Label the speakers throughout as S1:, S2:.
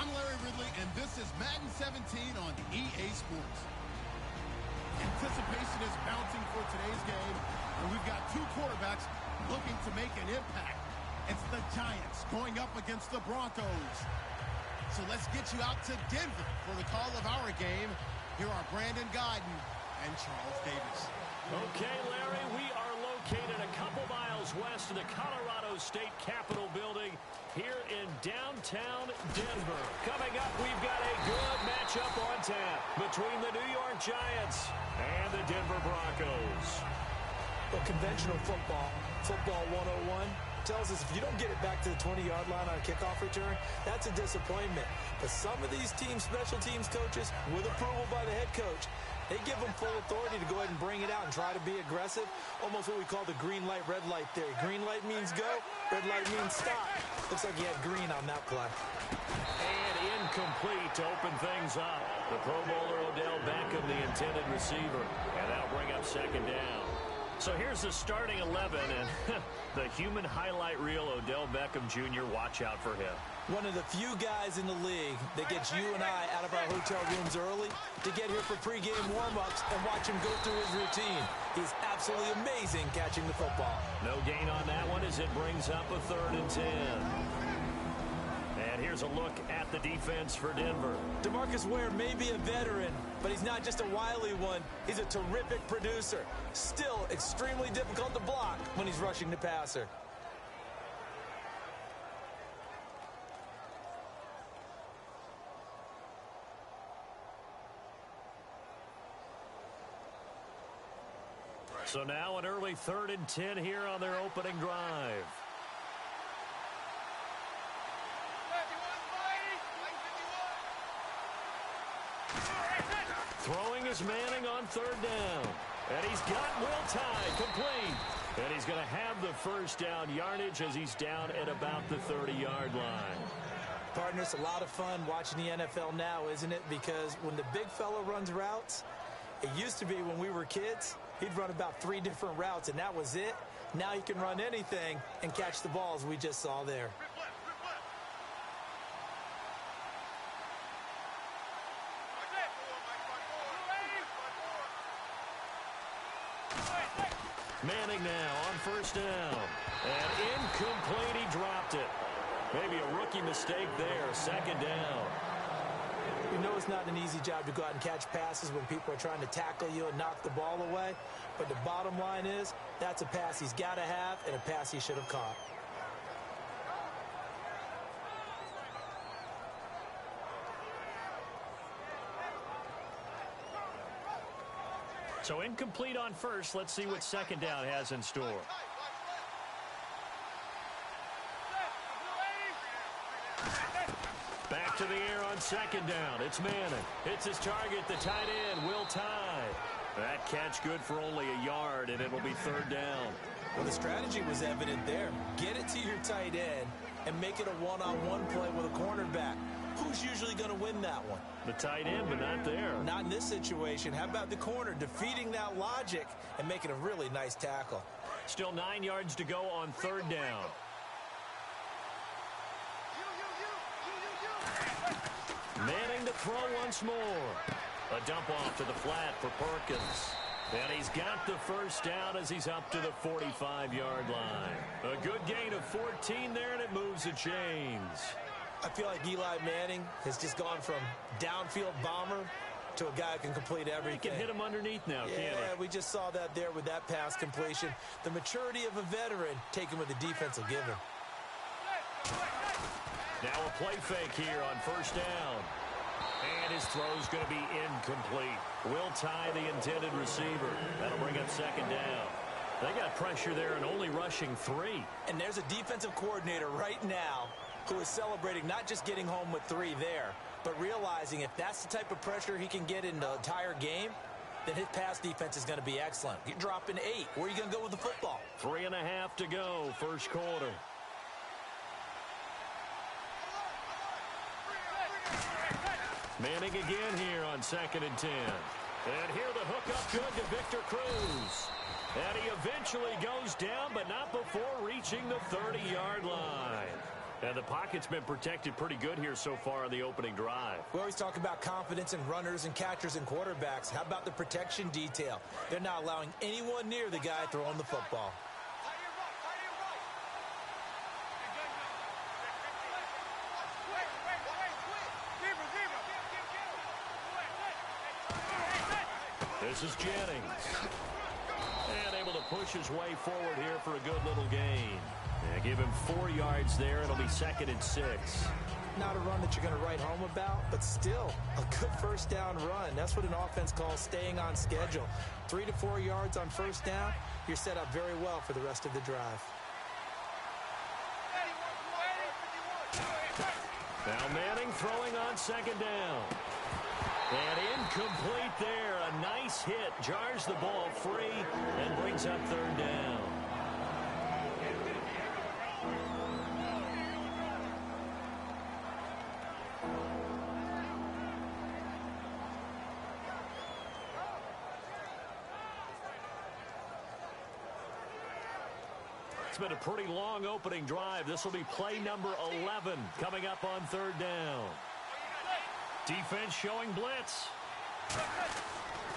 S1: I'm Larry Ridley, and this is Madden 17 on EA Sports. Anticipation is mounting for today's game, and we've got two quarterbacks looking to make an impact. It's the Giants going up against the Broncos. So let's get you out to Denver for the call of our game. Here are Brandon Guyton and Charles Davis.
S2: Okay, Larry, we are located a couple miles west of the Colorado State Capitol building here in downtown Denver. Coming up, we've got a good matchup on tap between the New York Giants and the Denver Broncos.
S3: Well, conventional football 101, tells us if you don't get it back to the 20-yard line on a kickoff return, that's a disappointment. But some of these special teams coaches, with approval by the head coach, they give them full authority to go ahead and bring it out and try to be aggressive. Almost what we call the green light, red light theory. Green light means go, red light means stop. Looks like he had green on that play.
S2: And incomplete to open things up. The Pro Bowler Odell Beckham, the intended receiver. And that'll bring up second down. So here's the starting 11, and the human highlight reel, Odell Beckham Jr., watch out for him.
S3: One of the few guys in the league that gets you and I out of our hotel rooms early to get here for pregame warm-ups and watch him go through his routine. He's absolutely amazing catching the football.
S2: No gain on that one as it brings up a 3rd and 10. And here's a look at the defense for Denver.
S3: DeMarcus Ware may be a veteran, but he's not just a wily one. He's a terrific producer. Still extremely difficult to block when he's rushing the passer.
S2: So now an early 3rd and 10 here on their opening drive. Throwing is Manning on 3rd down. And he's got Will Tye complete. And he's going to have the first down yardage as he's down at about the 30-yard line.
S3: Partner, it's a lot of fun watching the NFL now, isn't it? Because when the big fella runs routes, it used to be when we were kids, he'd run about 3 different routes, and that was it. Now he can run anything and catch the balls we just saw there.
S2: Manning now on 1st down. And incomplete, he dropped it. Maybe a rookie mistake there, 2nd down.
S3: We know it's not an easy job to go out and catch passes when people are trying to tackle you and knock the ball away. But the bottom line is, that's a pass he's got to have and a pass he should have caught.
S2: So incomplete on 1st. Let's see what 2nd down has in store. Back to the air on 2nd down. It's Manning. It's his target, the tight end, Will Tye. That catch good for only a yard, and it'll be 3rd down.
S3: Well, the strategy was evident there. Get it to your tight end and make it a one-on-one play with a cornerback. Who's usually going to win that one?
S2: The tight end, but not there.
S3: Not in this situation. How about the corner defeating that logic and making a really nice tackle?
S2: Still 9 yards to go on 3rd down. Manning to throw once more. A dump off to the flat for Perkins. And he's got the first down as he's up to the 45-yard line. A good gain of 14 there, and it moves the chains.
S3: I feel like Eli Manning has just gone from downfield bomber to a guy who can complete everything.
S2: He can hit him underneath now, can't he?
S3: Yeah, we just saw that there with that pass completion. The maturity of a veteran taken with the defense will give him.
S2: Now a play fake here on 1st down. And his throw's going to be incomplete. Will Tye, the intended receiver. That'll bring up 2nd down. They got pressure there and only rushing 3.
S3: And there's a defensive coordinator right now who is celebrating not just getting home with 3 there, but realizing if that's the type of pressure he can get in the entire game, then his pass defense is going to be excellent. You're dropping 8. Where are you going to go with the football?
S2: 3.5 to go, 1st quarter. Manning again here on 2nd and 10. And here the hook up good to Victor Cruz. And he eventually goes down, but not before reaching the 30-yard line. And the pocket's been protected pretty good here so far on the opening drive.
S3: We always talk about confidence in runners and catchers and quarterbacks. How about the protection detail? They're not allowing anyone near the guy throwing the football.
S2: This is Jennings. And able to push his way forward here for a good little gain. Yeah, give him 4 yards there. It'll be 2nd and 6.
S3: Not a run that you're going to write home about, but still a good first down run. That's what an offense calls staying on schedule. 3 to 4 yards on first down, you're set up very well for the rest of the drive.
S2: Now Manning throwing on 2nd down. And incomplete there. A nice hit. Jars the ball free and brings up 3rd down. It's been a pretty long opening drive. This will be play number 11 coming up on 3rd down. Defense showing blitz.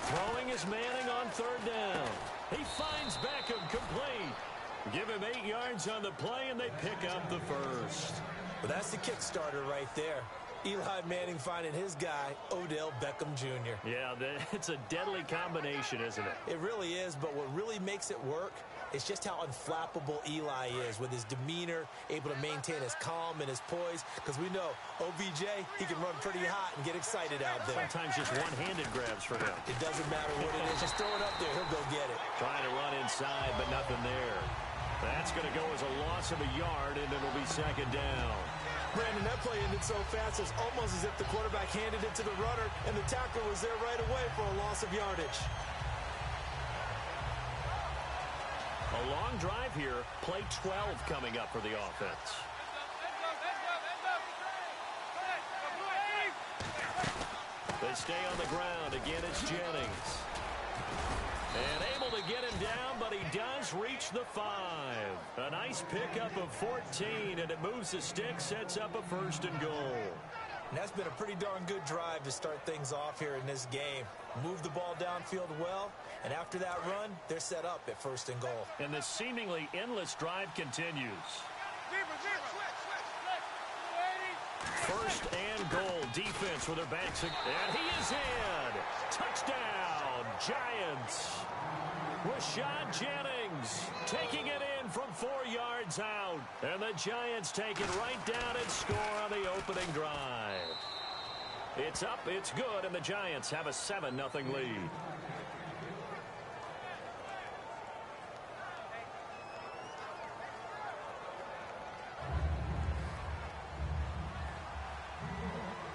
S2: Throwing is Manning on 3rd down. He finds Beckham complete. Give him 8 yards on the play, and they pick up the first.
S3: Well, that's the kick starter right there. Eli Manning finding his guy, Odell Beckham Jr.
S2: Yeah, it's a deadly combination, isn't it?
S3: It really is, but what really makes it work is just how unflappable Eli is with his demeanor, able to maintain his calm and his poise, because we know OBJ, he can run pretty hot and get excited out there.
S2: Sometimes just one-handed grabs for him.
S3: It doesn't matter what it is. Just throw it up there. He'll go get it.
S2: Trying to run inside, but nothing there. That's going to go as a loss of a yard, and it'll be 2nd down.
S3: Brandon, that play ended so fast, it's almost as if the quarterback handed it to the runner, and the tackler was there right away for a loss of yardage.
S2: A long drive here. Play 12 coming up for the offense. They stay on the ground. Again, it's Jennings. And able to get him down, but he does reach the 5. A nice pickup of 14, and it moves the stick, sets up a 1st and goal.
S3: And that's been a pretty darn good drive to start things off here in this game. Move the ball downfield well, and after that run, they're set up at 1st and goal.
S2: And the seemingly endless drive continues. 1st and goal. Defense with their backs. And he is in. Touchdown, Giants. Rashad Jennings taking it in from 4 yards out. And the Giants take it right down and score on the opening drive. It's up, it's good, and the Giants have a 7-0 lead.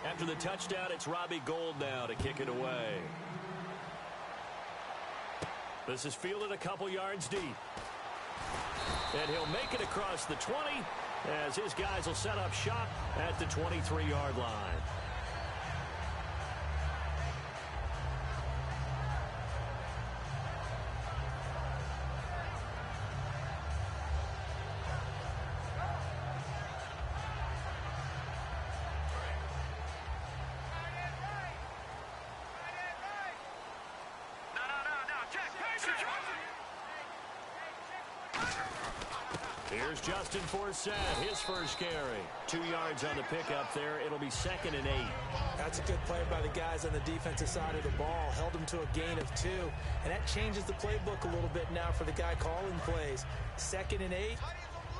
S2: After the touchdown, it's Robbie Gould now to kick it away. This is fielded a couple yards deep. And he'll make it across the 20 as his guys will set up shop at the 23-yard line. Here's Justin Forsett, his first carry. 2 yards on the pickup there. It'll be 2nd and 8.
S3: That's a good play by the guys on the defensive side of the ball. Held him to a gain of 2. And that changes the playbook a little bit now for the guy calling plays. 2nd and 8.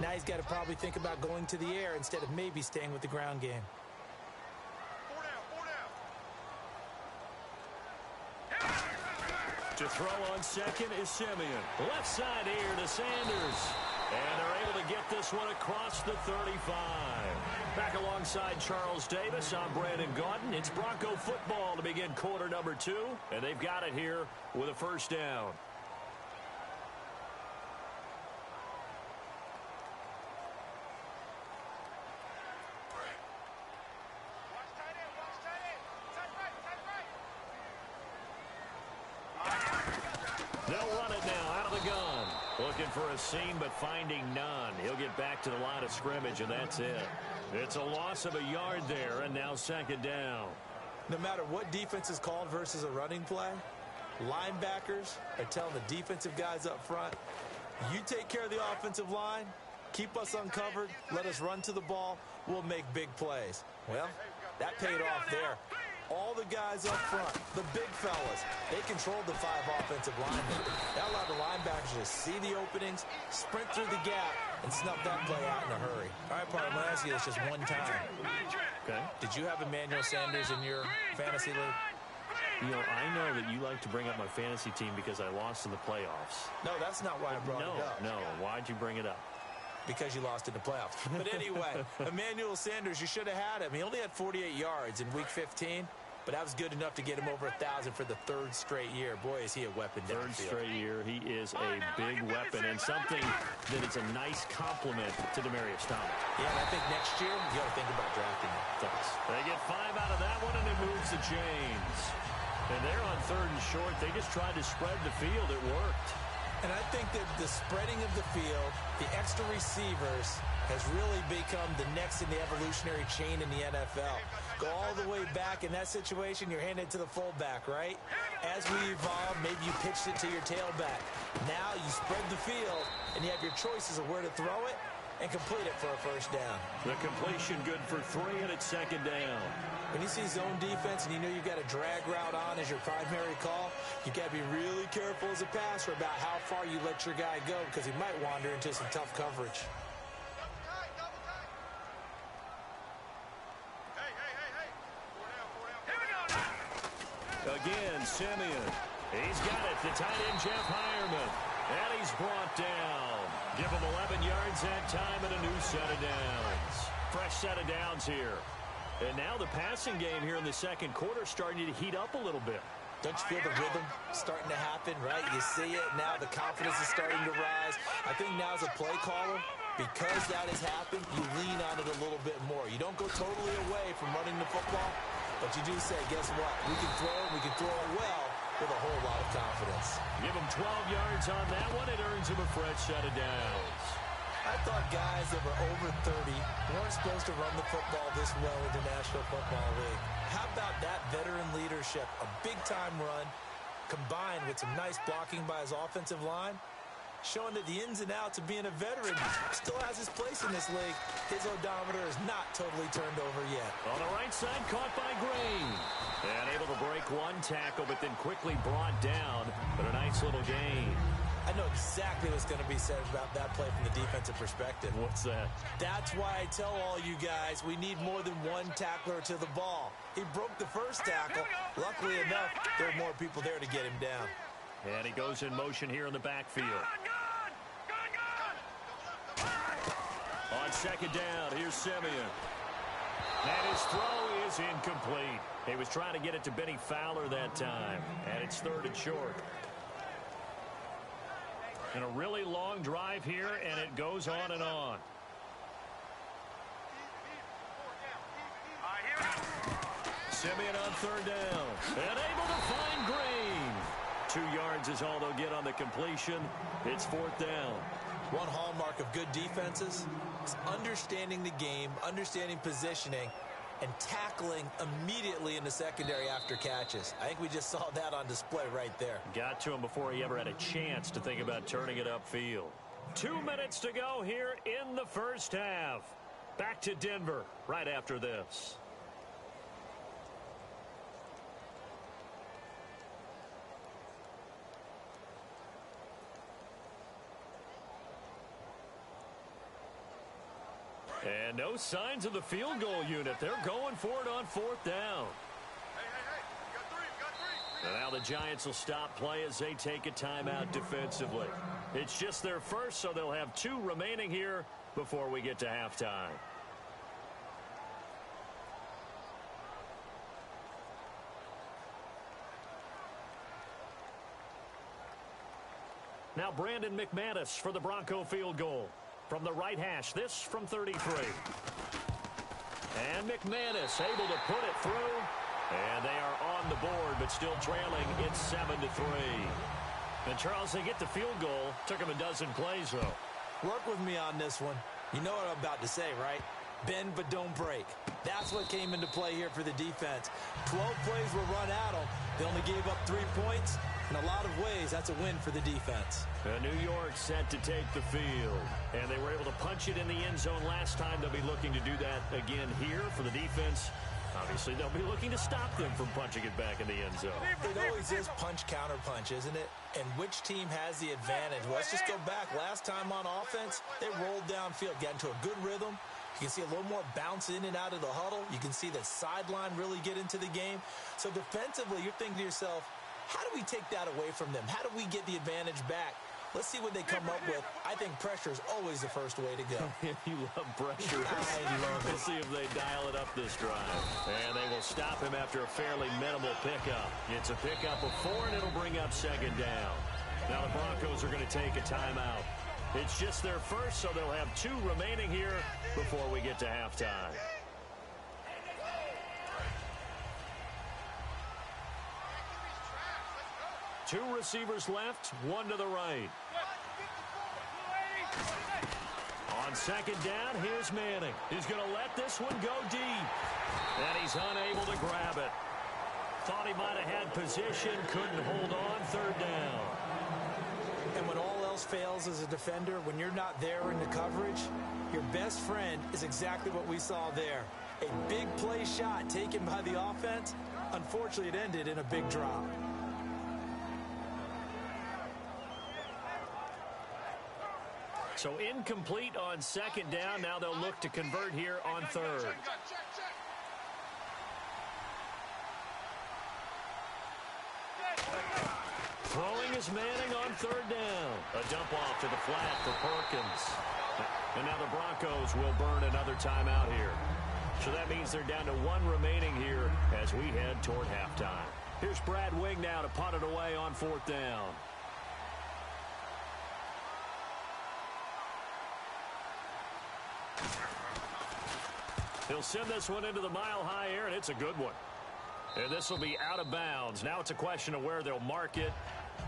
S3: Now he's got to probably think about going to the air instead of maybe staying with the ground game.
S2: To throw on 2nd is Simeon. Left side here to Sanders. And they're able to get this one across the 35. Back alongside Charles Davis, I'm Brandon Gaudin. It's Bronco football to begin quarter number 2. And they've got it here with a 1st down. They'll run it now out of the gun. Looking for a seam, but finding none. He'll get back to the line of scrimmage, and that's it. It's a loss of a yard there, and now second down.
S3: No matter what defense is called versus a running play, linebackers are telling the defensive guys up front, you take care of the offensive line, keep us uncovered, let us run to the ball, we'll make big plays. Well, that paid off there. All the guys up front, the big fellas, they controlled the 5 offensive linemen. That allowed the linebackers to see the openings, sprint through the gap, and snuff that play out in a hurry. All right, partner, I'm going to ask you this just one time.
S2: Okay.
S3: Did you have Emmanuel Sanders in your fantasy league?
S2: You know, I know that you like to bring up my fantasy team because I lost in the playoffs.
S3: No, that's not why I brought it up.
S2: No. Why'd you bring it up?
S3: Because you lost in the playoffs. But anyway, Emmanuel Sanders, you should have had him. He only had 48 yards in Week 15, but that was good enough to get him over 1,000 for the 3rd straight year. Boy, is he a weapon downfield.
S2: 3rd straight year, he is a big weapon and something that is a nice compliment to Demaryius Thomas.
S3: Yeah, and I think next year, you got to think about drafting him.
S2: They get 5 out of that one, and it moves the chains. And they're on 3rd and short. They just tried to spread the field. It worked.
S3: And I think that the spreading of the field, the extra receivers, has really become the next in the evolutionary chain in the NFL. Go all the way back. In that situation, you're handed to the fullback, right? As we evolve, maybe you pitched it to your tailback. Now you spread the field, and you have your choices of where to throw it and complete it for a 1st down.
S2: The completion good for 3, and it's 2nd down.
S3: When you see zone defense and you know you've got a drag route on as your primary call, you got to be really careful as a passer about how far you let your guy go because he might wander into some tough coverage.
S2: Again, Simeon. He's got it. The tight end, Jeff Hireman. And he's brought down. Give him 11 yards that time and a new set of downs. Fresh set of downs here. And now the passing game here in the 2nd quarter starting to heat up a little bit.
S3: Don't you feel the rhythm starting to happen, right? You see it now. The confidence is starting to rise. I think now as a play caller, because that has happened, you lean on it a little bit more. You don't go totally away from running the football, but you do say, guess what? We can throw it well with a whole lot of confidence.
S2: Give him 12 yards on that one. It earns him a fresh set of downs.
S3: I thought guys that were over 30 weren't supposed to run the football this well in the National Football League. How about that veteran leadership? A big-time run combined with some nice blocking by his offensive line, showing that the ins and outs of being a veteran still has his place in this league. His odometer is not totally turned over yet.
S2: On the right side, caught by Green. And able to break one tackle, but then quickly brought down. But a nice little gain.
S3: I know exactly what's going to be said about that play from the defensive perspective.
S2: What's that?
S3: That's why I tell all you guys we need more than one tackler to the ball. He broke the first tackle. Luckily enough, there were more people there to get him down.
S2: And he goes in motion here in the backfield. On 2nd down, here's Simeon. And his throw is incomplete. He was trying to get it to Benny Fowler that time. And it's 3rd and short. And a really long drive here, and it goes on and on. Simeon on 3rd down. And able to find Green. 2 yards is all they'll get on the completion. It's 4th down.
S3: One hallmark of good defenses is understanding the game, understanding positioning, and tackling immediately in the secondary after catches. I think we just saw that on display right there.
S2: Got to him before he ever had a chance to think about turning it upfield. 2 minutes to go here in the 1st half. Back to Denver right after this. And no signs of the field goal unit. They're going for it on 4th down. And now the Giants will stop play as they take a timeout defensively. It's just their first, so they'll have 2 remaining here before we get to halftime. Now Brandon McManus for the Bronco field goal. From the right hash, this from 33. And McManus able to put it through. And they are on the board, but still trailing. It's 7-3. And, Charles, they get the field goal. Took them a dozen plays, though.
S3: Work with me on this one. You know what I'm about to say, right? Bend but don't break. That's what came into play here for the defense. 12 plays were run at them. They only gave up 3 points. In a lot of ways, that's a win for the defense.
S2: New York set to take the field. And they were able to punch it in the end zone last time. They'll be looking to do that again here for the defense. Obviously, they'll be looking to stop them from punching it back in the end zone.
S3: It always is punch-counter-punch, isn't it? And which team has the advantage? Well, let's just go back. Last time on offense, they rolled downfield, got into a good rhythm. You can see a little more bounce in and out of the huddle. You can see the sideline really get into the game. So defensively, you're thinking to yourself, how do we take that away from them? How do we get the advantage back? Let's see what they come up with. I think pressure is always the first way to go.
S2: You love pressure.
S3: I love it.
S2: We'll see if they dial it up this drive. And they will stop him after a fairly minimal pickup. It's a pickup of 4, and it'll bring up second down. Now the Broncos are going to take a timeout. It's just their first, so they'll have 2 remaining here before we get to halftime. Two receivers left, 1 to the right. On second down, here's Manning. He's going to let this one go deep. And he's unable to grab it. Thought he might have had position, couldn't hold on, third down.
S3: And when all else fails as a defender, when you're not there in the coverage, your best friend is exactly what we saw there. A big play shot taken by the offense. Unfortunately, it ended in a big drop.
S2: So incomplete on second down. Now they'll look to convert here on third. Throwing is Manning on third down. A dump off to the flat for Perkins. And now the Broncos will burn another timeout here. So that means they're down to 1 remaining here as we head toward halftime. Here's Brad Wing now to punt it away on 4th down. He'll send this one into the mile-high air, and it's a good one. And this will be out of bounds. Now it's a question of where they'll mark it.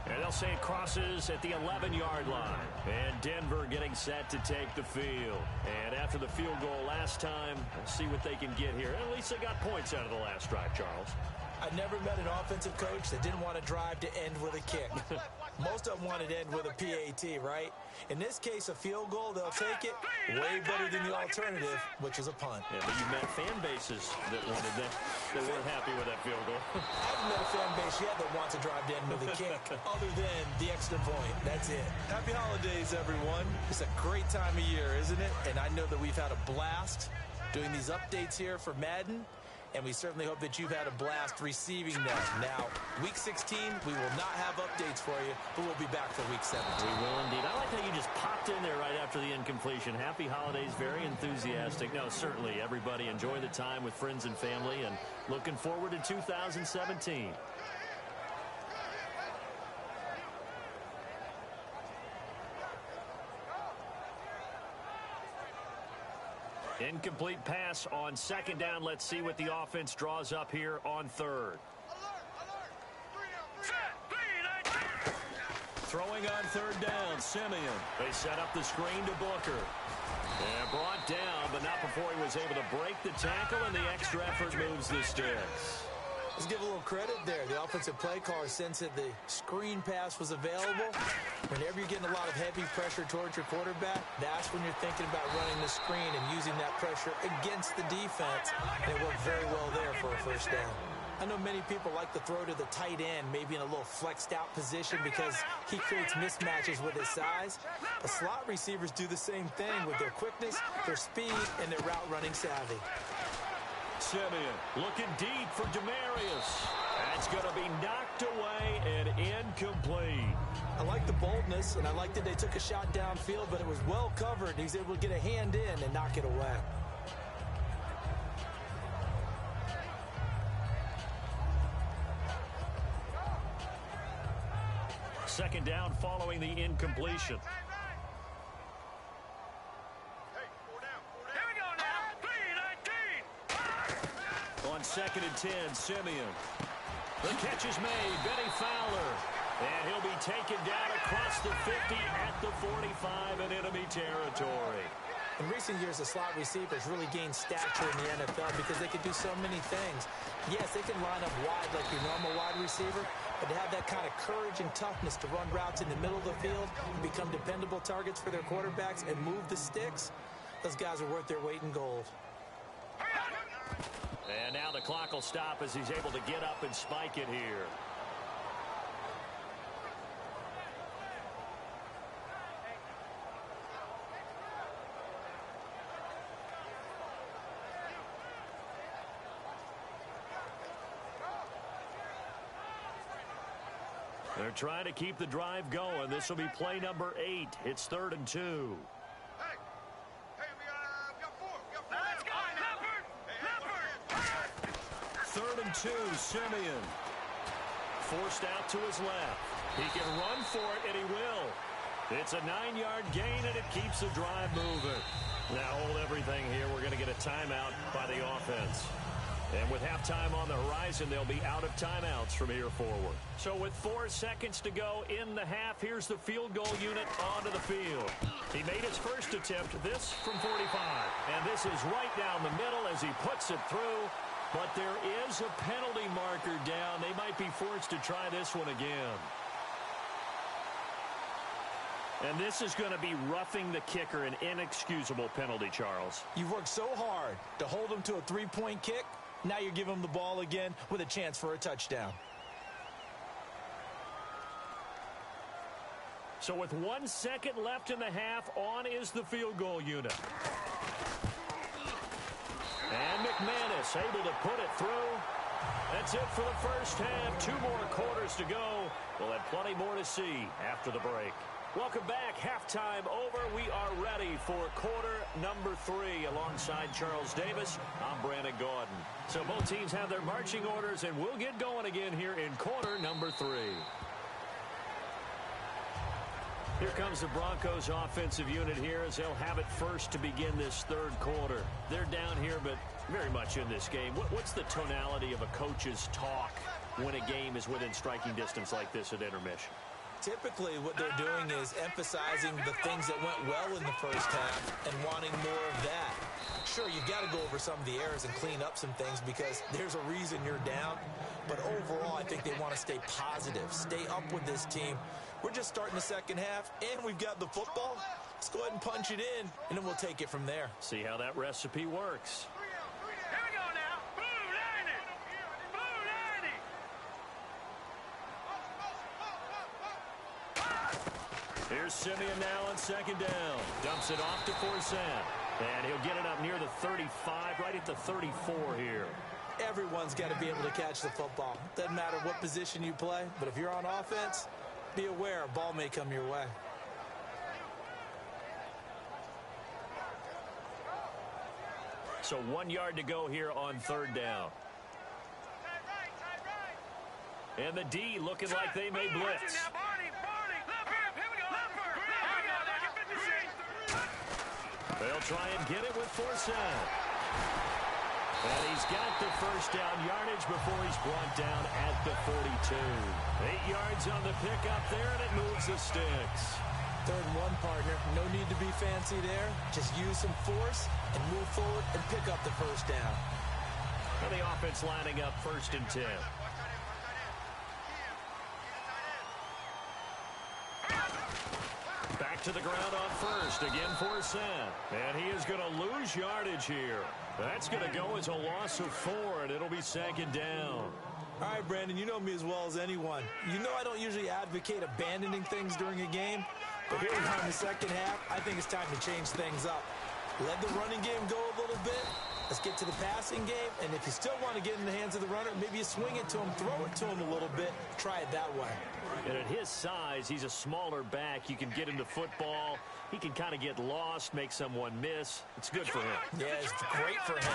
S2: And they'll say it crosses at the 11-yard line. And Denver getting set to take the field. And after the field goal last time, we'll see what they can get here. At least they got points out of the last drive, Charles.
S3: I never met an offensive coach that didn't want to drive to end with a kick. Most of them wanted to end with a PAT, right? In this case, a field goal, they'll take it. Way better than the alternative, which is a punt.
S2: Yeah, but you met fan bases that wanted that. They weren't happy with that field goal.
S3: I haven't met a fan base yet that wants to drive to end with a kick, other than the extra point. That's it. Happy holidays, everyone. It's a great time of year, isn't it? And I know that we've had a blast doing these updates here for Madden. And we certainly hope that you've had a blast receiving them. Now, Week 16, we will not have updates for you, but we'll be back for Week 17.
S2: We will indeed. I like how you just popped in there right after the incompletion. Happy holidays, very enthusiastic. No, certainly, everybody enjoy the time with friends and family, and looking forward to 2017. Incomplete pass on second down. Let's see what the offense draws up here on third. Throwing on third down, Simeon. They set up the screen to Booker. And brought down, but not before he was able to break the tackle, and the extra effort moves the sticks.
S3: Let's give a little credit there. The offensive play caller sensed that the screen pass was available. Whenever you're getting a lot of heavy pressure towards your quarterback, that's when you're thinking about running the screen and using that pressure against the defense. And it worked very well there for a first down. I know many people like to throw to the tight end, maybe in a little flexed out position because he creates mismatches with his size. But slot receivers do the same thing with their quickness, their speed, and their route running savvy.
S2: Simeon looking deep for Demarius. That's going to be knocked away and incomplete.
S3: I like the boldness, and I like that they took a shot downfield, but it was well covered. He's able to get a hand in and knock it away.
S2: Second down following the incompletion. On second and 10, Simeon. The catch is made. Benny Fowler. And he'll be taken down across the 50 at the 45 in enemy territory.
S3: In recent years, the slot receivers really gained stature in the NFL because they could do so many things. Yes, they can line up wide like your normal wide receiver, but to have that kind of courage and toughness to run routes in the middle of the field and become dependable targets for their quarterbacks and move the sticks, those guys are worth their weight in gold.
S2: And now the clock will stop as he's able to get up and spike it here. They're trying to keep the drive going. This will be play number 8. It's 3rd and 2.
S4: We got 4. Let's go, Leopard!
S2: 3rd and 2, Simeon. Forced out to his left. He can run for it, and he will. It's a 9-yard gain, and it keeps the drive moving. Now hold everything here. We're going to get a timeout by the offense. And with halftime on the horizon, they'll be out of timeouts from here forward. So with 4 seconds to go in the half, here's the field goal unit onto the field. He made his first attempt, this from 45. And this is right down the middle as he puts it through. But there is a penalty marker down. They might be forced to try this one again. And this is going to be roughing the kicker, an inexcusable penalty, Charles.
S3: You've worked so hard to hold him to a 3-point kick. Now you give him the ball again with a chance for a touchdown.
S2: So with 1 second left in the half, on is the field goal unit. And McManus able to put it through. That's it for the first half. 2 more quarters to go. We'll have plenty more to see after the break. Welcome back. Halftime over. We are ready for quarter number 3. Alongside Charles Davis, I'm Brandon Gaudin. So both teams have their marching orders, and we'll get going again here in quarter number 3. Here comes the Broncos offensive unit here as they'll have it first to begin this 3rd quarter. They're down here, but very much in this game. What's the tonality of a coach's talk when a game is within striking distance like this at intermission?
S3: Typically, what they're doing is emphasizing the things that went well in the first half and wanting more of that. Sure, you've got to go over some of the errors and clean up some things because there's a reason you're down. But overall, I think they want to stay positive, stay up with this team. We're just starting the second half, and we've got the football. Let's go ahead and punch it in, and then we'll take it from there.
S2: See how that recipe works.
S4: Here we go now. Blue 90.
S2: Here's Simeon now on 2nd down. Dumps it off to Forsett. And he'll get it up near the 35, right at the 34 here.
S3: Everyone's got to be able to catch the football. Doesn't matter what position you play, but if you're on offense, be aware a ball may come your way.
S2: So 1 yard to go here on 3rd down. And the D looking like they may blitz. They'll try and get it with Forsett. And he's got the first down yardage before he's brought down at the 42. 8 yards on the pickup there, and it moves the sticks.
S3: 3rd and 1, partner. No need to be fancy there. Just use some force and move forward and pick up the first down.
S2: And the offense lining up 1st and 10. Back to the ground on 1st. Again, Forsett. And he is going to lose yardage here. That's going to go as a loss of 4, and it'll be 2nd down.
S3: All right, Brandon, you know me as well as anyone. You know I don't usually advocate abandoning things during a game, but here we are in the second half. I think it's time to change things up. Let the running game go a little bit. Let's get to the passing game, and if you still want to get in the hands of the runner, maybe you swing it to him, throw it to him a little bit, try it that way.
S2: And at his size, he's a smaller back. You can get him to football. He can kind of get lost, make someone miss. It's good for him.
S3: Yeah, it's great for him.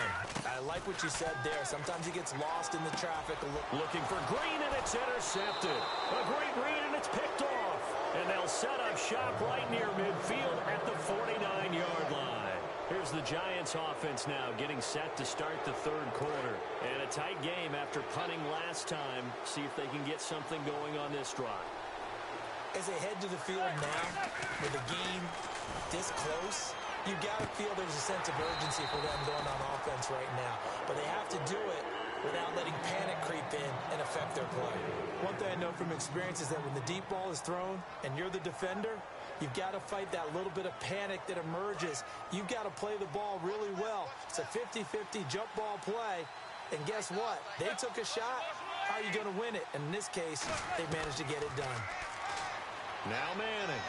S3: I like what you said there. Sometimes he gets lost in the traffic a little.
S2: Looking for Green, and it's intercepted. A great read, and it's picked off. And they'll set up shop right near midfield at the 49-yard line. Here's the Giants offense now getting set to start the 3rd quarter. And a tight game after punting last time. See if they can get something going on this drive.
S3: As they head to the field now, with the game this close, you've got to feel there's a sense of urgency for them going on offense right now. But they have to do it without letting panic creep in and affect their play. One thing I know from experience is that when the deep ball is thrown and you're the defender, you've got to fight that little bit of panic that emerges. You've got to play the ball really well. It's a 50-50 jump ball play. And guess what? They took a shot. How are you going to win it? And in this case, they managed to get it done.
S2: Now Manning.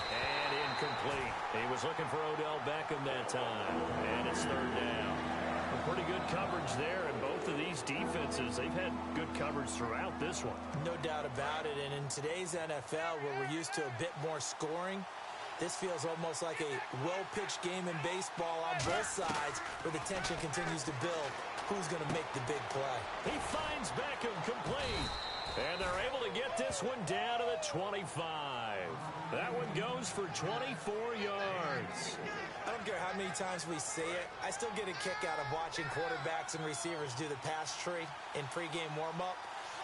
S2: And incomplete. He was looking for Odell Beckham that time. And it's third down. Pretty good coverage there, and both of these defenses, they've had good coverage throughout this one.
S3: No doubt about it, and in today's NFL, where we're used to a bit more scoring, this feels almost like a well-pitched game in baseball on both sides, where the tension continues to build. Who's going to make the big play?
S2: He finds Beckham complete, and they're able to get this one down to the 25. That one goes for 24 yards.
S3: I don't care how many times we say it, I still get a kick out of watching quarterbacks and receivers do the pass tree in pregame warm-up.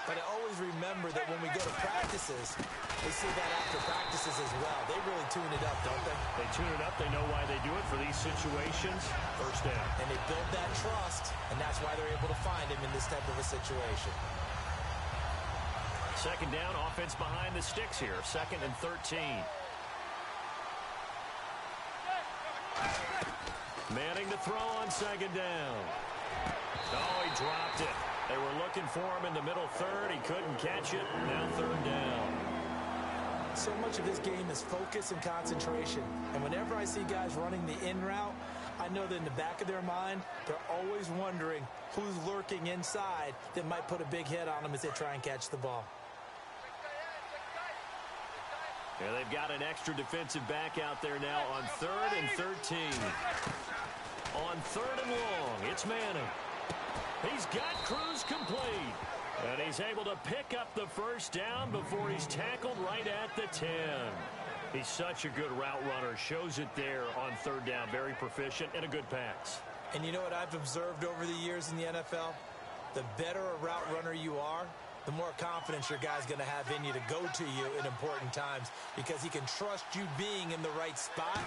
S3: But I always remember that when we go to practices, they see that after practices as well. They really tune it up, don't they?
S2: They tune it up. They know why they do it for these situations. First down.
S3: And they build that trust, and that's why they're able to find him in this type of a situation.
S2: Second down, offense behind the sticks here. 2nd and 13. Manning to throw on 2nd down. Oh, he dropped it. They were looking for him in the middle third. He couldn't catch it. Now 3rd down.
S3: So much of this game is focus and concentration. And whenever I see guys running the in route, I know that in the back of their mind, they're always wondering who's lurking inside that might put a big hit on them as they try and catch the ball.
S2: Yeah, they've got an extra defensive back out there now on 3rd and 13. On 3rd and long, it's Manning. He's got Cruz complete. And he's able to pick up the first down before he's tackled right at the 10. He's such a good route runner. Shows it there on 3rd down. Very proficient and a good pass.
S3: And you know what I've observed over the years in the NFL? The better a route runner you are, the more confidence your guy's going to have in you to go to you in important times because he can trust you being in the right spot,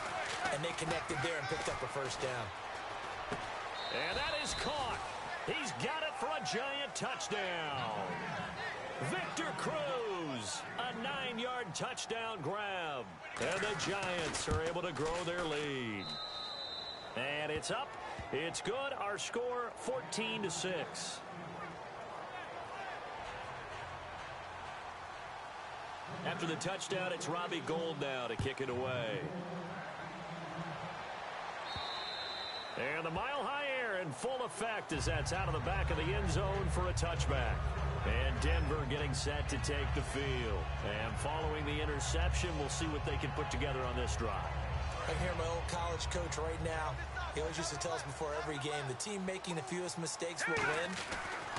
S3: and they connected there and picked up a first down.
S2: And that is caught. He's got it for a giant touchdown. Victor Cruz, a 9-yard touchdown grab. And the Giants are able to grow their lead. And it's up. It's good. Our score, 14-6. After the touchdown, it's Robbie Gould now to kick it away. And the mile-high air in full effect as that's out of the back of the end zone for a touchback. And Denver getting set to take the field. And following the interception, we'll see what they can put together on this drive.
S3: I hear my old college coach right now. He always used to tell us before every game, the team making the fewest mistakes will win.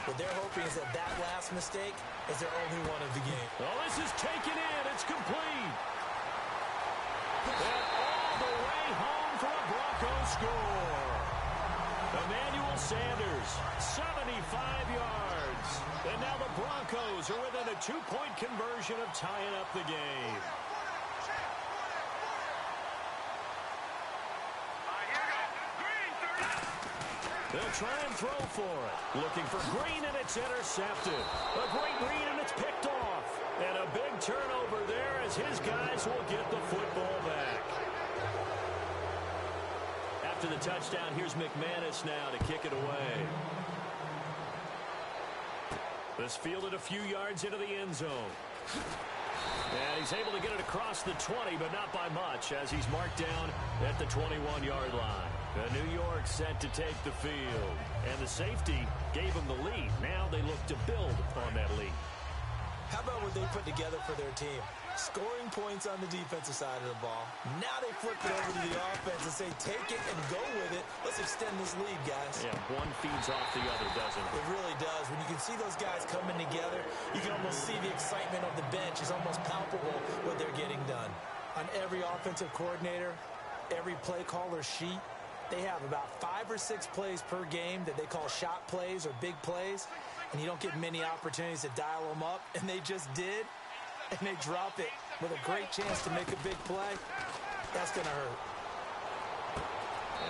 S3: What they're hoping is that that last mistake is their only one of the game.
S2: Oh, this is taken in. It's complete. And all the way home for a Broncos score. Emmanuel Sanders, 75 yards. And now the Broncos are within a 2-point conversion of tying up the game. They'll try and throw for it. Looking for Green, and it's intercepted. A great read, and it's picked off. And a big turnover there as his guys will get the football back. After the touchdown, here's McManus now to kick it away. This fielded a few yards into the end zone. And he's able to get it across the 20, but not by much, as he's marked down at the 21-yard line. New York set to take the field. And the safety gave him the lead. Now they look to build on that lead.
S3: How about what they put together for their team? Scoring points on the defensive side of the ball. Now they flip it over to the offense and say, take it and go with it. Let's extend this lead, guys.
S2: Yeah, one feeds off the other, doesn't it?
S3: It really does. When you can see those guys coming together, you can almost see the excitement of the bench. It's almost palpable what they're getting done. On every offensive coordinator, every play caller sheet, they have about 5 or 6 plays per game that they call shot plays or big plays, and you don't get many opportunities to dial them up, and they just did. and they drop it with a great chance to make a big play, that's going to hurt.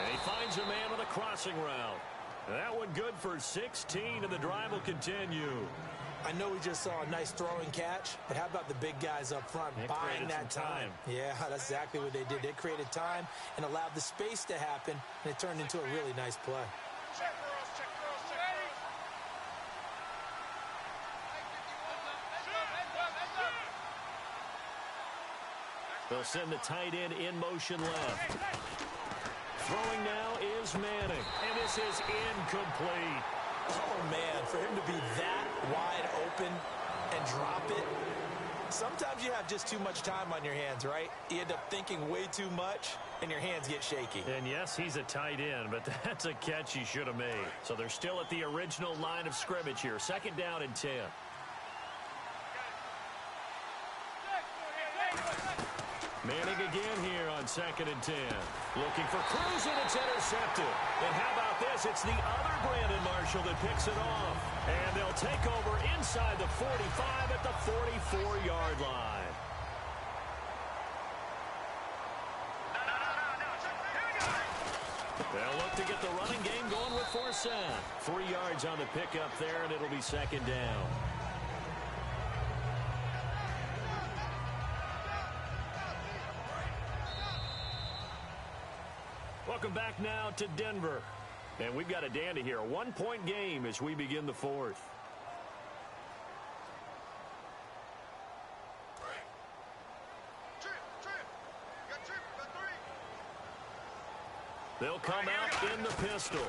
S2: And he finds a man with a crossing route. That one good for 16, and the drive will continue.
S3: I know we just saw a nice throwing catch, but how about the big guys up front buying that time? Yeah, that's exactly what they did. They created time and allowed the space to happen, and it turned into a really nice play.
S2: They'll send the tight end in motion left. Throwing now is Manning, and this is incomplete.
S3: Oh, man, for him to be that wide open and drop it. Sometimes you have just too much time on your hands, right? You end up thinking way too much, and your hands get shaky.
S2: And yes, he's a tight end, but that's a catch he should have made. So they're still at the original line of scrimmage here. 2nd down and 10. Manning again here on 2nd and 10. Looking for Cruz, and it's intercepted. And how about this? It's the other Brandon Marshall that picks it off. And they'll take over inside the 45 at the 44-yard line. They'll look to get the running game going with Forsett. 3 yards on the pickup there, and it'll be 2nd down. Welcome back now to Denver. And we've got a dandy here. A 1-point game as we begin the 4th. They'll come out in the pistol.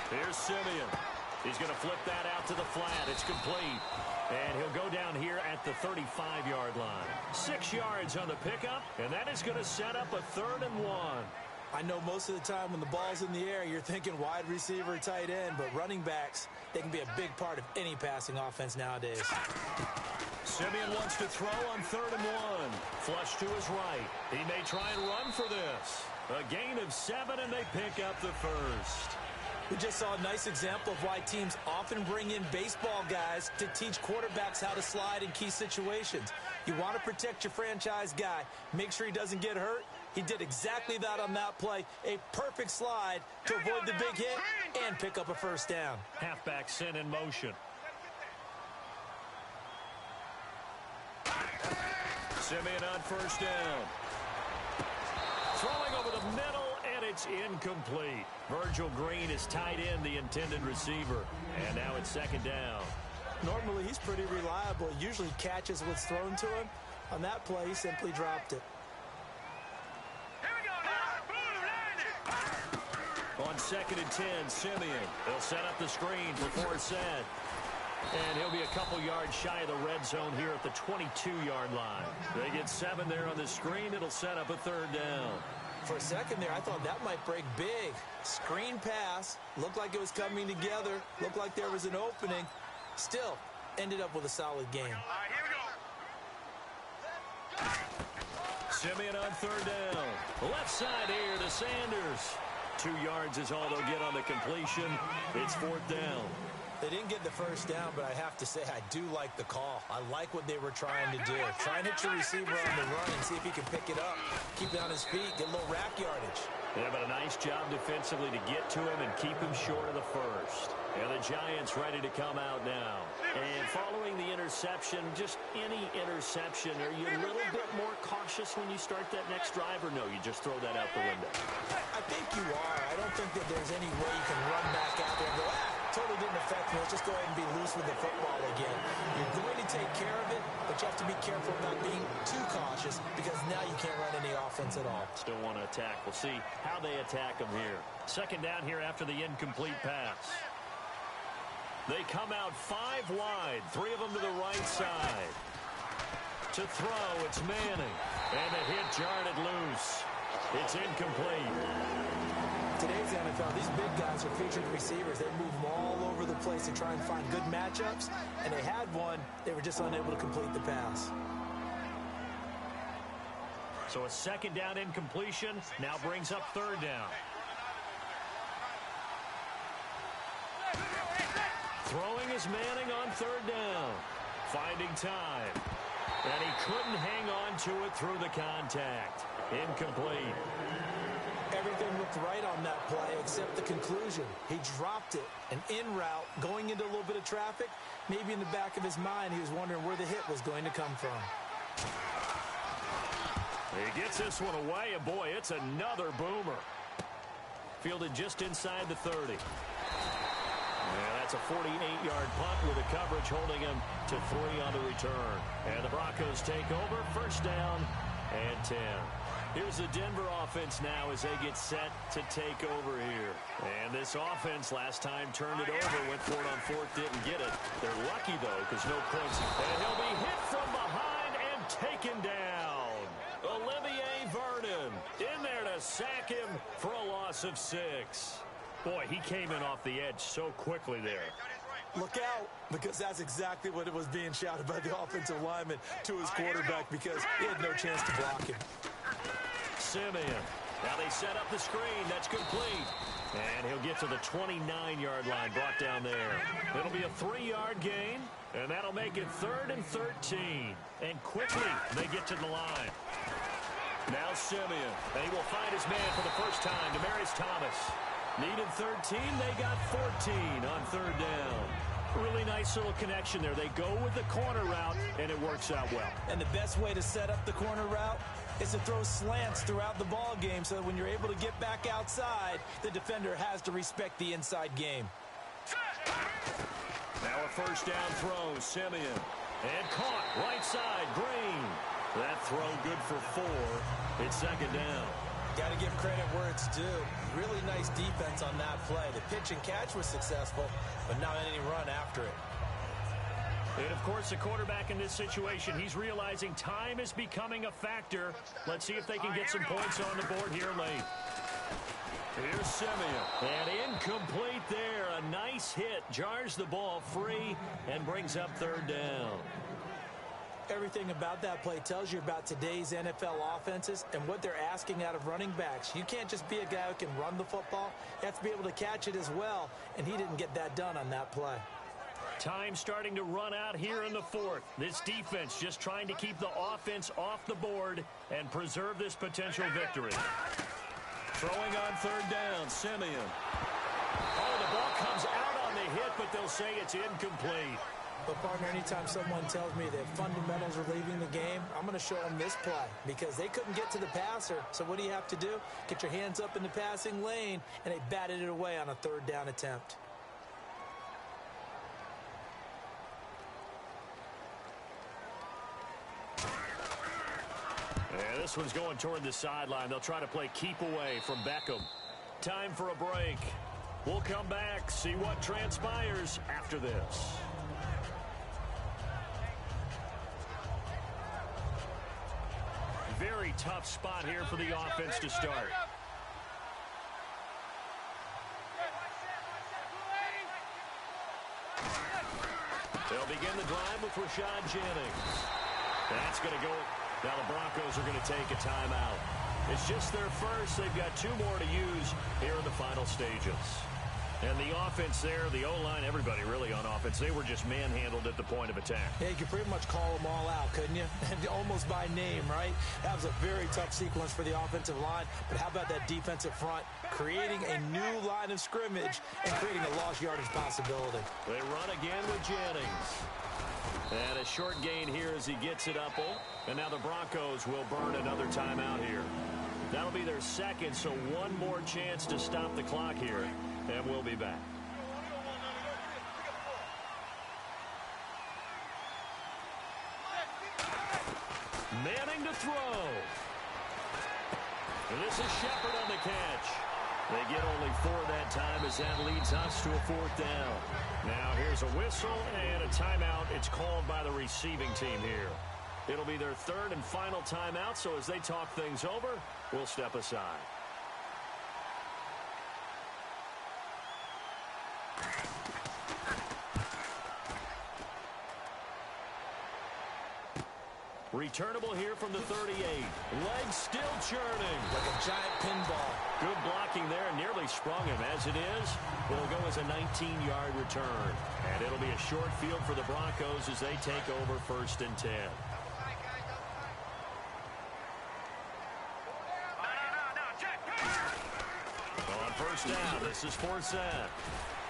S2: Here's Simeon. He's going to flip that out to the flat. It's complete. And he'll go down here at the 35-yard line. 6 yards on the pickup, and that is going to set up a 3rd and 1.
S3: I know most of the time when the ball's in the air, you're thinking wide receiver, tight end, but running backs, they can be a big part of any passing offense nowadays.
S2: Simeon wants to throw on 3rd and 1. Flush to his right. He may try and run for this. A gain of 7, and they pick up the 1st.
S3: We just saw a nice example of why teams often bring in baseball guys to teach quarterbacks how to slide in key situations. You want to protect your franchise guy. Make sure he doesn't get hurt. He did exactly that on that play. A perfect slide to avoid the big hit and pick up a 1st down.
S2: Halfback sent in motion. Simeon on 1st down. Throwing over the middle, and it's incomplete. Virgil Green is tight end, the intended receiver. And now it's 2nd down.
S3: Normally, he's pretty reliable. He usually catches what's thrown to him. On that play, he simply dropped it.
S2: On 2nd and 10, Simeon. They'll set up the screen for Forsett. And he'll be a couple yards shy of the red zone here at the 22-yard line. They get 7 there on the screen. It'll set up a 3rd down.
S3: For a second there, I thought that might break big. Screen pass. Looked like it was coming together. Looked like there was an opening. Still, ended up with a solid game.
S4: All right, here we go.
S2: Simeon on 3rd down. Left side here to Sanders. 2 yards is all they'll get on the completion. It's 4th down.
S3: They didn't get the 1st down, but I have to say I do like the call. I like what they were trying to do. Try and hit your receiver on the run and see if he can pick it up. Keep it on his feet, get a little rack yardage.
S2: Yeah, but a nice job defensively to get to him and keep him short of the 1st. And the Giants ready to come out now. And following the interception, just any interception, are you a little bit more cautious when you start that next drive, or no, you just throw that out the window?
S3: I think you are. I don't think that there's any way you can run back out there and go, totally didn't affect me. Let's just go ahead and be loose with the football again. You're going to take care of it, but you have to be careful about being too cautious because now you can't run any offense at all.
S2: Still want to attack. We'll see how they attack them here. 2nd down here after the incomplete pass. They come out 5 wide, 3 of them to the right side. To throw, it's Manning. And the hit jarred it loose. It's incomplete.
S3: Today's NFL, these big guys are featured receivers. They move them all over the place to try and find good matchups. And they had one. They were just unable to complete the pass.
S2: So a 2nd down incompletion now brings up 3rd down. Throwing is Manning on 3rd down. Finding time. And he couldn't hang on to it through the contact. Incomplete.
S3: Everything looked right on that play except the conclusion. He dropped it, and en route, going into a little bit of traffic, maybe in the back of his mind he was wondering where the hit was going to come from.
S2: He gets this one away, and boy, it's another boomer. Fielded just inside the 30. Yeah, that's a 48-yard punt with the coverage holding him to 3 on the return. And the Broncos take over, first down and 10. Here's the Denver offense now as they get set to take over here. And this offense last time turned it over, went for it on fourth, didn't get it. They're lucky, though, because no points. And he'll be hit from behind and taken down. Olivier Vernon in there to sack him for a loss of 6. Boy, he came in off the edge so quickly there.
S3: Look out, because that's exactly what it was being shouted by the offensive lineman to his quarterback, because he had no chance to block him.
S2: Simeon. Now they set up the screen. That's complete. And he'll get to the 29-yard line, brought down there. It'll be a 3-yard gain, and that'll make it 3rd and 13. And quickly, they get to the line. Now Simeon, and he will find his man for the first time, Demaryius Thomas. Needed 13, they got 14 on 3rd down. Really nice little connection there. They go with the corner route, and it works out well.
S3: And the best way to set up the corner route is to throw slants throughout the ball game so that when you're able to get back outside, the defender has to respect the inside game.
S2: Now a first down throw, Simeon. And caught, right side, Green. That throw good for 4. It's 2nd down.
S3: Got to give credit where it's due. Really nice defense on that play. The pitch and catch was successful, but not any run after it.
S2: And, of course, the quarterback in this situation, he's realizing time is becoming a factor. Let's see if they can get some points on the board here late. Here's Simeon. And incomplete there. A nice hit. Jars the ball free and brings up 3rd down.
S3: Everything about that play tells you about today's NFL offenses and what they're asking out of running backs. You can't just be a guy who can run the football. You have to be able to catch it as well, and he didn't get that done on that play.
S2: Time starting to run out here in the 4th. This defense just trying to keep the offense off the board and preserve this potential victory. Throwing on 3rd down, Simeon. Oh, the ball comes out on the hit, but they'll say it's incomplete.
S3: But, partner, anytime someone tells me that fundamentals are leaving the game, I'm going to show them this play because they couldn't get to the passer. So what do you have to do? Get your hands up in the passing lane, and they batted it away on a 3rd down attempt.
S2: Yeah, this one's going toward the sideline. They'll try to play keep away from Beckham. Time for a break. We'll come back, see what transpires after this. Very tough spot here for the offense to start. They'll begin the drive with Rashad Jennings. That's going to go. Now the Broncos are going to take a timeout. It's just their first. They've got 2 more to use here in the final stages. And the offense there, the O-line, everybody really on offense, they were just manhandled at the point of attack.
S3: Yeah, you could pretty much call them all out, couldn't you? Almost by name, right? That was a very tough sequence for the offensive line. But how about that defensive front creating a new line of scrimmage and creating a lost yardage possibility?
S2: They run again with Jennings. And a short gain here as he gets it up. And now the Broncos will burn another timeout here. That'll be their 2nd, so 1 more chance to stop the clock here. And we'll be back. Manning to throw. And this is Shepard on the catch. They get only 4 that time as that leads us to a 4th down. Now here's a whistle and a timeout. It's called by the receiving team here. It'll be their 3rd and final timeout, so as they talk things over, we'll step aside. Returnable here from the 38. Legs still churning.
S3: Like a giant pinball.
S2: Good blocking there. Nearly sprung him. As it is, it'll go as a 19-yard return. And it'll be a short field for the Broncos as they take over 1st and 10. first down. This is Forsett.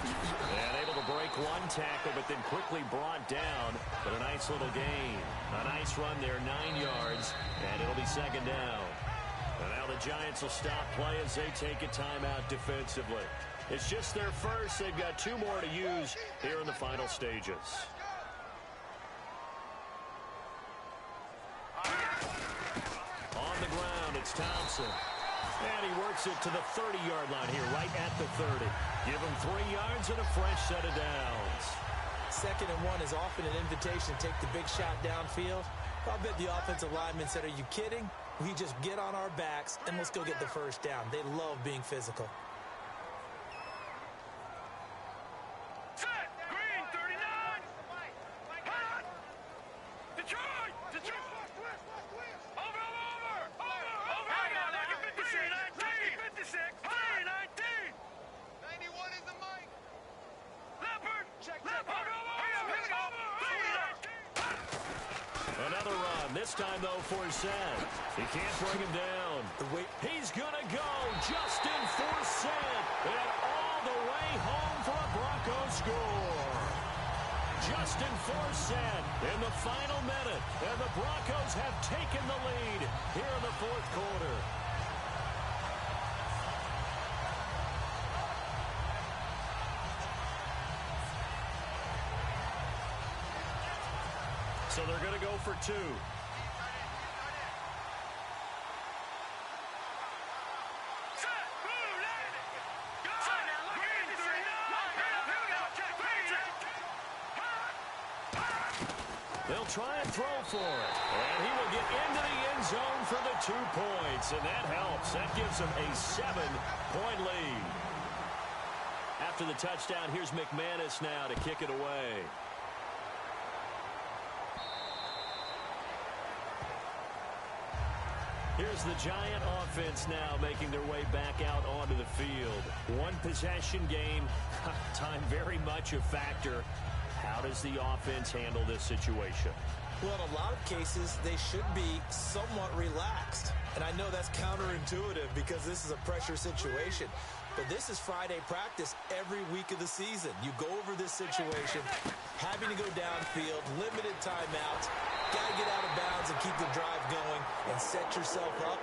S2: And able to break one tackle, but then quickly brought down. But a nice little gain. A nice run there, 9 yards, and it'll be second down. And now the Giants will stop play as they take a timeout defensively. It's just their first. They've got 2 more to use here in the final stages. On the ground, it's Thompson. And he works it to the 30-yard line here, right at the 30. Give him 3 yards and a fresh set of downs.
S3: 2nd and 1 is often an invitation to take the big shot downfield. I bet the offensive lineman said, are you kidding? We just get on our backs and let's go get the first down. They love being physical.
S4: Set. Green, 39. Hot. Detroit. Detroit. Over. Hang on now. 56. 56. 19. 91 is the mic. Leopard. Leopard.
S2: Another run. This time, though, Forsett. He can't bring him down. He's going to go. Justin Forsett. And all the way home for a Broncos score. Justin Forsett in the final minute. And the Broncos have taken the lead here in the 4th quarter. So they're going to go for 2. They'll try and throw for it. And he will get into the end zone for the 2 points. And that helps. That gives them a 7-point lead. After the touchdown, here's McManus now to kick it away. Here's the Giant offense now making their way back out onto the field. 1 possession game. Time very much a factor. How does the offense handle this situation?
S3: Well, in a lot of cases, they should be somewhat relaxed. And I know that's counterintuitive because this is a pressure situation. But this is Friday practice every week of the season. You go over this situation, having to go downfield, limited timeouts, got to get out of bounds and keep the drive going and set yourself up.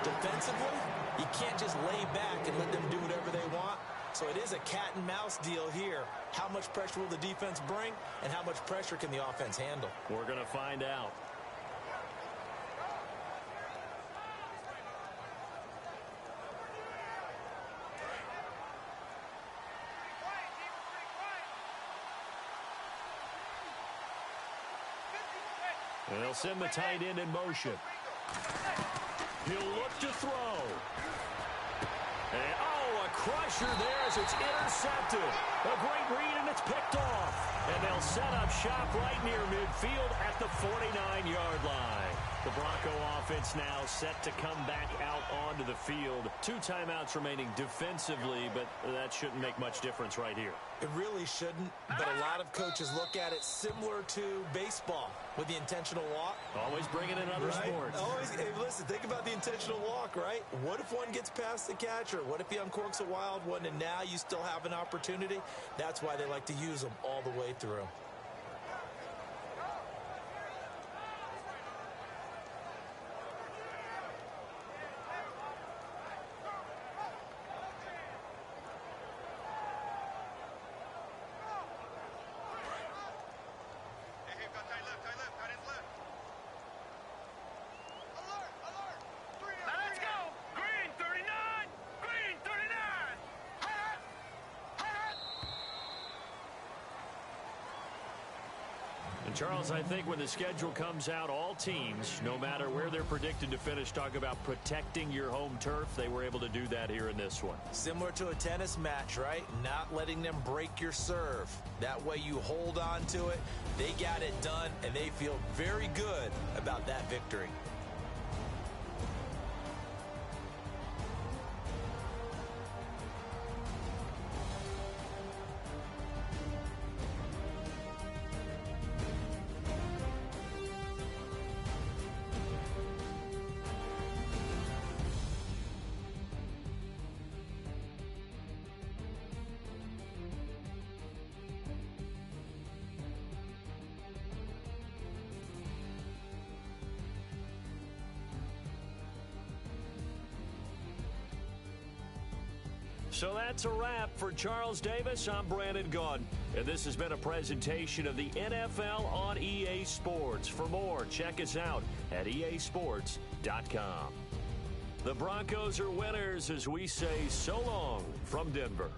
S3: Defensively, you can't just lay back and let them do whatever they want. So it is a cat and mouse deal here. How much pressure will the defense bring, and how much pressure can the offense handle?
S2: We're going to find out. And they'll send the tight end in motion. He'll look to throw. And, a crusher there as it's intercepted. A great read, and it's picked off. And they'll set up shop right near midfield at the 49-yard line. The Bronco offense now set to come back out onto the field. 2 timeouts remaining defensively, but that shouldn't make much difference right here.
S3: It really shouldn't, but a lot of coaches look at it similar to baseball with the intentional walk.
S2: Always bringing in other sports.
S3: Hey, listen, think about the intentional walk, right? What if one gets past the catcher? What if he uncorks a wild one and now you still have an opportunity? That's why they like to use them all the way through.
S2: Charles, I think when the schedule comes out, all teams, no matter where they're predicted to finish, talk about protecting your home turf. They were able to do that here in this one.
S3: Similar to a tennis match, right? Not letting them break your serve. That way you hold on to it. They got it done, and they feel very good about that victory.
S2: So that's a wrap. For Charles Davis, I'm Brandon Gaudin. And this has been a presentation of the NFL on EA Sports. For more, check us out at easports.com. The Broncos are winners as we say so long from Denver.